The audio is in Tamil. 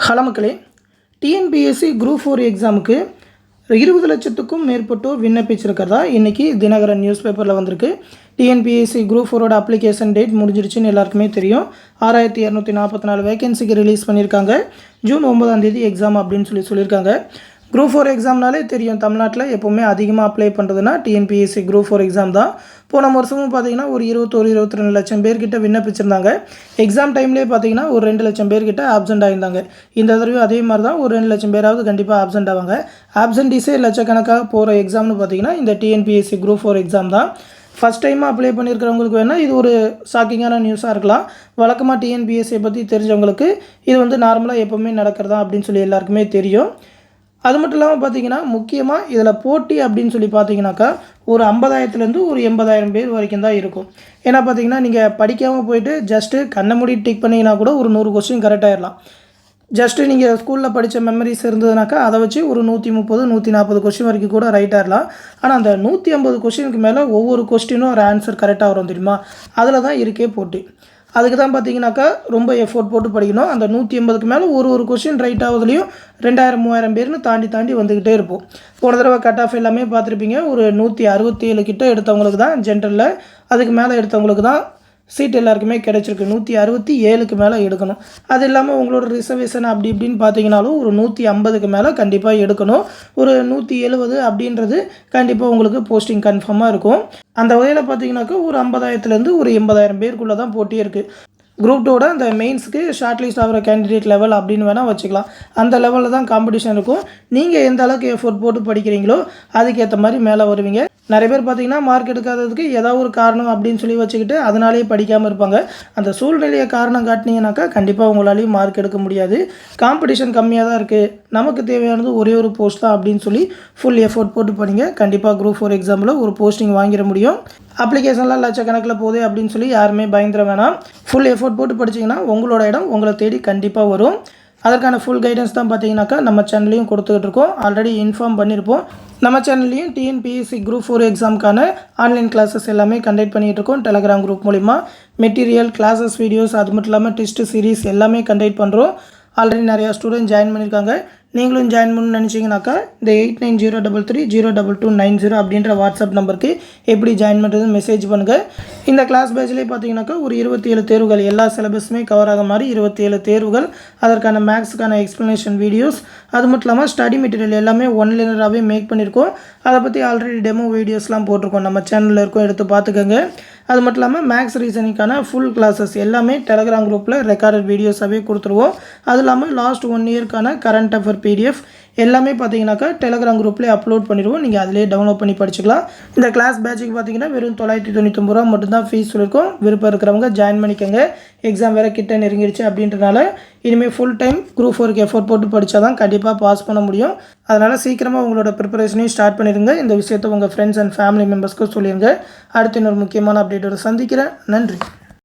ஹலோ மக்களே, டிஎன்பிஎஸ்சி குரூப் 4 எக்ஸாமுக்கு 20 லட்சத்துக்கும் மேற்பட்டோர் விண்ணப்பிச்சிருக்கிறதா இன்றைக்கி தினகரன் நியூஸ் பேப்பரில் வந்திருக்கு. டிஎன்பிஎஸ்சி குரூப் 4ஓட அப்ளிகேஷன் டேட் முடிஞ்சிருச்சுன்னு எல்லாருக்குமே தெரியும். 6244 வேகன்சிக்கு ரிலீஸ் பண்ணியிருக்காங்க. ஜூன் 9ஆம் தேதி எக்ஸாம் அப்படின்னு சொல்லியிருக்காங்க. குரூப் 4 எக்ஸாம்னாலே தெரியும், தமிழ்நாட்டில் எப்போவுமே அதிகமாக அப்ளை பண்ணுறதுனா டிஎன்பிஎஸ்சி குரூப் 4 எக்ஸாம் தான். போன வருஷமும் பார்த்திங்கன்னா ஒரு 22 லட்சம் பேர்கிட்ட விண்ணப்பிச்சிருந்தாங்க. எக்ஸாம் டைம்லேயே பார்த்திங்கன்னா ஒரு 2 லட்சம் பேர்கிட்ட ஆப்சென்ட் ஆகியிருந்தாங்க. இந்த தடவையும் அதே மாதிரி தான் ஒரு 2 லட்சம் பேராவது கண்டிப்பாக ஆப்சென்ட் ஆவாங்க. ஆப்சென்டீஸே லட்சக்கணக்காக போகிற எக்ஸாம்னு பார்த்திங்கன்னா இந்த டிஎன்பிஎஸ்சி குரூப் 4 எக்ஸாம் தான். ஃபஸ்ட் டைமாக அப்ளை பண்ணியிருக்கிறவங்களுக்கு வேணால் இது ஒரு ஷாக்கிங்கான நியூஸாக இருக்கலாம். வழக்கமாக டிஎன்பிஎஸ்சியை பற்றி தெரிஞ்சவங்களுக்கு இது வந்து நார்மலாக எப்போவுமே நடக்கிறதா அப்படின்னு சொல்லி எல்லாருக்குமே தெரியும். அது மட்டும் இல்லாமல் பார்த்திங்கன்னா முக்கியமாக இதில் போட்டி அப்படின்னு சொல்லி பார்த்தீங்கன்னாக்கா ஒரு 50,000லேருந்து ஒரு 80,000 பேர் வரைக்கும் தான் இருக்கும். ஏன்னா பார்த்திங்கன்னா நீங்கள் படிக்காமல் போயிட்டு ஜஸ்ட்டு கண்ணை மூடி டிக் பண்ணிங்கன்னா கூட ஒரு 100 கொஸ்டின் கரெக்டாகிடலாம். ஜஸ்ட்டு நீங்கள் ஸ்கூலில் படித்த மெமரிஸ் இருந்ததுனாக்கா அதை வச்சு ஒரு 130 140 கொஸ்டின் வரைக்கும் கூட ரைட்டாகிடலாம். ஆனால் அந்த 150 கொஸ்டினுக்கு மேலே ஒவ்வொரு கொஸ்டினும் ஒரு ஆன்சர் கரெக்டாக வரும் தெரியுமா, அதில் தான் இருக்கே போட்டி. அதுக்கு தான் பார்த்தீங்கன்னாக்கா ரொம்ப எஃபோர்ட் போட்டு படிக்கணும். அந்த 180க்கு மேலே ஒரு கொஸ்டின் ரைட் ஆகுதுலேயும் 2000-3000 பேர்னு தாண்டி வந்துக்கிட்டே இருப்போம். போன தடவை கட் ஆஃப் எல்லாமே பார்த்துருப்பீங்க. ஒரு 167 கிட்ட எடுத்தவங்களுக்கு தான் ஜென்ரலில், அதுக்கு மேலே எடுத்தவங்களுக்கு தான் சீட் எல்லாருக்குமே கிடச்சிருக்கு. 167க்கு மேலே எடுக்கணும். அது இல்லாமல் உங்களோட ரிசர்வேஷன் அப்படி இப்படின்னு பார்த்தீங்கன்னாலும் ஒரு 150க்கு மேலே கண்டிப்பாக எடுக்கணும். ஒரு 170 அப்படின்றது கண்டிப்பாக உங்களுக்கு போஸ்டிங் கன்ஃபார்மாக இருக்கும். அந்த வகையில் பார்த்தீங்கன்னாக்கா ஒரு 50,000லேருந்து ஒரு 80,000 பேருக்குள்ளே தான் போட்டியே இருக்குது. குரூப் 2ஓட அந்த மெயின்ஸுக்கு ஷார்ட் லிஸ்ட் ஆகிற கேண்டிடேட் லெவல் அப்படின்னு வேணால் வச்சுக்கலாம். அந்த லெவலில் தான் காம்படிஷன் இருக்கும். நீங்கள் எந்த அளவுக்கு எஃபோர்ட் போட்டு படிக்கிறீங்களோ அதுக்கேற்ற மாதிரி மேலே வருவீங்க. நிறைய பேர் பார்த்திங்கன்னா மார்க் எடுக்காததுக்கு ஏதாவது ஒரு காரணம் அப்படின்னு சொல்லி வச்சுக்கிட்டு அதனாலேயே படிக்காமல் இருப்பாங்க. அந்த சூழ்நிலையை காரணம் காட்டினீங்கன்னாக்கா கண்டிப்பாக உங்களாலேயும் மார்க் எடுக்க முடியாது. காம்படிஷன் கம்மியாக தான் இருக்குது, நமக்கு தேவையானது ஒரே ஒரு போஸ்ட் தான் அப்படின்னு சொல்லி ஃபுல் எஃபோர்ட் போட்டு படிங்க. கண்டிப்பாக குரூப் 4 எக்ஸாமில் ஒரு போஸ்டிங் வாங்கிட முடியும். அப்ளிகேஷன்லாம் லட்சக்கணக்கில் போகுது அப்படின்னு சொல்லி யாருமே பயந்துட வேணாம். ஃபுல் எஃபோர்ட் போட்டு படிச்சிங்கன்னா உங்களோட இடம் உங்களை தேடி கண்டிப்பாக வரும். அதற்கான ஃபுல் கைடன்ஸ் தான் பார்த்தீங்கன்னாக்கா நம்ம சேனல்லையும் கொடுத்துக்கிட்டு இருக்கோம். ஆல்ரெடி இன்ஃபார்ம் பண்ணியிருப்போம். நம்ம சேனல்லையும் டிஎன்பிஎஸ்சி குரூப் 4 எக்ஸாமுக்கான ஆன்லைன் கிளாஸஸ் எல்லாமே கண்டக்ட் பண்ணிகிட்டு இருக்கோம். டெலகிராம் குரூப் மூலிமா மெட்டீரியல், கிளாஸஸ், வீடியோஸ், அது மட்டும் இல்லாமல் டெஸ்ட் சீரீஸ் எல்லாமே கண்டக்ட் பண்ணுறோம். ஆல்ரெடி நிறையா ஸ்டூடெண்ட் ஜாயின் பண்ணியிருக்காங்க. நீங்களும் ஜாயின் பண்ணணும்னு நினச்சிங்கனாக்கா இந்த 8903322290 அப்படின்ற வாட்ஸ்அப் நம்பருக்கு எப்படி ஜாயின் பண்ணுறதுன்னு மெசேஜ் பண்ணுங்கள். இந்த கிளாஸ் பேட்ச்லேயே பார்த்தீங்கன்னாக்கா ஒரு 27 தேர்வுகள், எல்லா சிலபஸுமே கவர் ஆக மாதிரி 27 தேர்வுகள், அதற்கான மேக்ஸுக்கான எக்ஸ்ப்ளனேஷன் வீடியோஸ், அது மட்டும் இல்லாமல் ஸ்டடி மெட்டீரியல் எல்லாமே ஒன்லைனராகவே மேக் பண்ணியிருக்கோம். அதை பற்றி ஆல்ரெடி டெமோ வீடியோஸ்லாம் போட்டிருக்கோம், நம்ம சேனலில் இருக்கும், எடுத்து பார்த்துக்கோங்க. அது மட்டும் இல்லாமல் மேக்ஸ் ரீசனிங்கான ஃபுல் கிளாஸஸ் எல்லாமே டெலகிராம் குரூப்பில் ரெக்கார்டட் வீடியோஸாகவே கொடுத்துருவோம். அது இல்லாமல் லாஸ்ட் 1 இயர்க்கான கரண்ட் அஃபேர் PDF எல்லாமே பார்த்தீங்கன்னாக்கா டெலகிராம் குரூப்லேயே அப்லோட் பண்ணிடுவோம். நீங்கள் அதிலே டவுன்லோட் பண்ணி படிச்சுக்கலாம். இந்த கிளாஸ் பேட்சுக்கு பார்த்தீங்கன்னா வெறும் 999 ரூபா மட்டும்தான் ஃபீஸ் சொல்லியிருக்கோம். விருப்பம் இருக்கிறவங்க ஜாயின் பண்ணிக்கோங்க. எக்ஸாம் வேறு கிட்ட நெருங்கிடுச்சு அப்படின்றனால இனிமேல் ஃபுல் டைம் குரூப் 4க்கு எஃபோர்ட் போட்டு படித்தா தான் கண்டிப்பாக பாஸ் பண்ண முடியும். அதனால் சீக்கிரமாக உங்களோட ப்ரிப்பரேஷனையும் ஸ்டார்ட் பண்ணிடுங்க. இந்த விஷயத்தை உங்கள் ஃப்ரெண்ட்ஸ் அண்ட் ஃபேமிலி மெம்பர்ஸ்க்கு சொல்லிடுங்க. அடுத்து இன்னொரு முக்கியமான அப்டேட்டோட சந்திக்கிறேன். நன்றி.